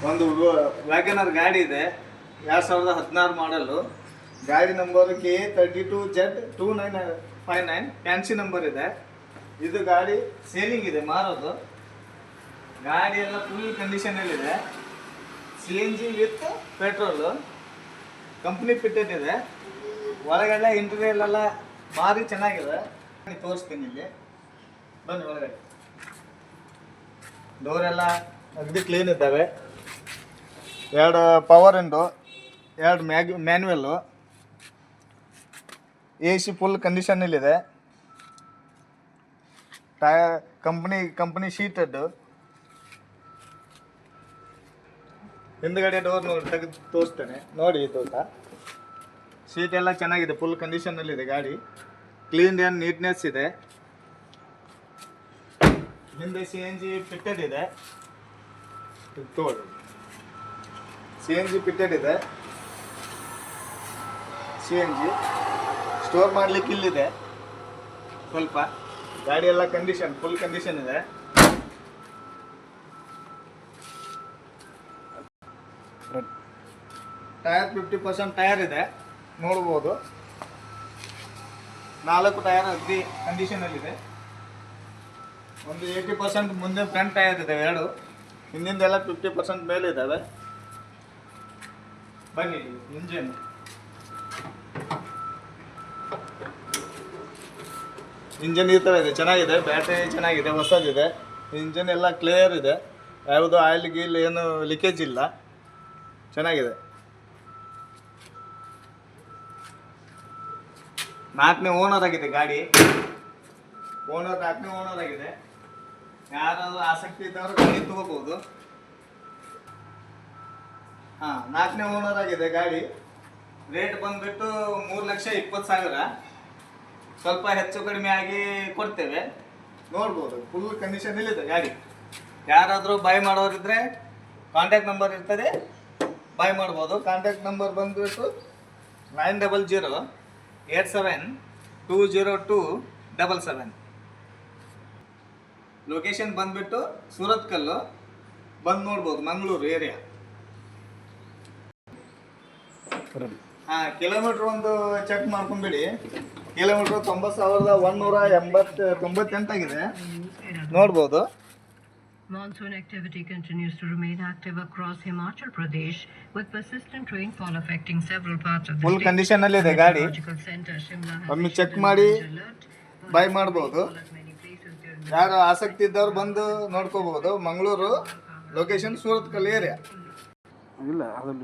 ಒಂದು ವ್ಯಾಗನರ್ ಗಾಡಿ ಇದೆ 2016 ಮಾಡಲು. ಗಾಡಿ ನಂಬರ್ KA32Z2959 ಫ್ಯಾನ್ಸಿ ನಂಬರ್ ಇದೆ. ಇದು ಗಾಡಿ ಸೇಲಿಂಗ್ ಇದೆ, ಮಾರೋದು. ಗಾಡಿ ಎಲ್ಲ ಫುಲ್ ಕಂಡೀಷನಲ್ಲಿದೆ. CNG with petrol, company fitted ಇದೆ. ಒಳಗಡೆ ಇಂಟೀರಿಯರ್ ಎಲ್ಲ ಭಾರಿ ಚೆನ್ನಾಗಿದೆ. ತೋರಿಸ್ತೀನಿ, ಇಲ್ಲಿ ಬನ್ನಿ ಒಳಗಡೆ. ಡೋರ್ ಎಲ್ಲ ಅಗದಿ ಕ್ಲೀನ್ ಇದ್ದಾವೆ. 2 power window, 2 manual, AC full ಕಂಡೀಷನಲ್ಲಿದೆ. ಟೈರ್ ಕಂಪ್ನಿ ಶೀಟೆಡ್. ಹಿಂದ್ಗಡೆ ಡೋರ್ ನೋಡಿ ತೆಗೆದು ತೋರಿಸ್ತೇನೆ, ನೋಡಿ. ತೋಟ ಸೀಟ್ ಎಲ್ಲ ಚೆನ್ನಾಗಿದೆ, ಫುಲ್ ಕಂಡೀಷನಲ್ಲಿದೆ. ಗಾಡಿ ಕ್ಲೀನ್ ಆ್ಯಂಡ್ ನೀಟ್ನೆಸ್ ಇದೆ. ಹಿಂದೆ CNG ಫಿಟ್ಟೆಡ್ ಇದೆ. ತೋಡಿ CNG ಫಿಟ್ಟೆಡ್ ಇದೆ. CNG ಸ್ಟೋರ್ ಮಾಡ್ಲಿಕ್ಕೆ ಇಲ್ಲಿದೆ ಸ್ವಲ್ಪ. ಗಾಡಿ ಎಲ್ಲ ಫುಲ್ ಕಂಡೀಷನ್ ಇದೆ. ಟೈರ್ 50% ಟೈರ್ ಇದೆ, ನೋಡ್ಬೋದು. 4 ಟೈರ್ ಅಗದಿ ಕಂಡೀಷನಲ್ಲಿದೆ. ಒಂದು 80% ಮುಂದೆ ಫ್ರಂಟ್ ಟೈರ್ ಇದೆ, 2 ಹಿಂದಿಂದೆಲ್ಲ 50% ಮೇಲೆ ಇದ್ದಾವೆ. ಬನ್ನಿ. ಇಂಜನ್ ಈ ಥರ ಇದೆ, ಚೆನ್ನಾಗಿದೆ. ಬ್ಯಾಟ್ರಿ ಚೆನ್ನಾಗಿದೆ, ಹೊಸದಿದೆ. ಇಂಜನ್ ಎಲ್ಲ ಕ್ಲಿಯರ್ ಇದೆ, ಯಾವುದು ಆಯಿಲ್ ಗೀಲ್ ಏನು ಲೀಕೇಜ್ ಇಲ್ಲ, ಚೆನ್ನಾಗಿದೆ. 4ನೇ ಓನರ್ ಆಗಿದೆ ಗಾಡಿ. 4ನೇ ಓನರ್ ಆಗಿದೆ. ಯಾರಾದರೂ ಆಸಕ್ತಿ ಇದ್ದವರು ಗಾಡಿ ತಗೋಬಹುದು. 4ನೇ ಓನರ್ ಆಗಿದೆ ಗಾಡಿ. ರೇಟ್ ಬಂದ್ಬಿಟ್ಟು 3,20,000. ಸ್ವಲ್ಪ ಹೆಚ್ಚು ಕಡಿಮೆ ಆಗಿ ಕೊಡ್ತೇವೆ, ನೋಡ್ಬೋದು. ಫುಲ್ ಕಂಡೀಷನಲ್ಲಿದೆ ಗಾಡಿ. ಯಾರಾದರೂ ಬೈ ಮಾಡೋರಿದ್ರೆ ಕಾಂಟ್ಯಾಕ್ಟ್ ನಂಬರ್ ಇರ್ತದೆ, ಬೈ ಮಾಡ್ಬೋದು. ಕಾಂಟ್ಯಾಕ್ಟ್ ನಂಬರ್ ಬಂದ್ಬಿಟ್ಟು 9008720277. ಲೊಕೇಶನ್ ಬಂದ್ಬಿಟ್ಟು ಸೂರತ್ಕಲ್ಲು, ಬಂದು ನೋಡ್ಬೋದು, ಮಂಗಳೂರು ಏರಿಯಾ. ಕಿಲೋಮೀಟ್ರ್ ಒಂದು ಚೆಕ್ ಮಾಡ್ಕೊಂಬಿಡಿ. ಕಿಲೋಮೀಟ್ರ್ 90,198 ಆಗಿದೆ, ನೋಡ್ಬೋದು. Monsoon activity continues to remain active across Himachal Pradesh, with persistent rainfall affecting several parts of the full state. condition ಅಲ್ಲಿ ಇದೆ ಗಾಡಿ. ಒಮ್ಮೆ ಚೆಕ್ ಮಾಡಿ ಬೈ ಮಾಡ್ಬೋದು. ಯಾರು ಆಸಕ್ತಿ ಇದ್ದವ್ರು ಬಂದು ನೋಡ್ಕೋಬಹುದು. Mangaluru, location Surathkal area.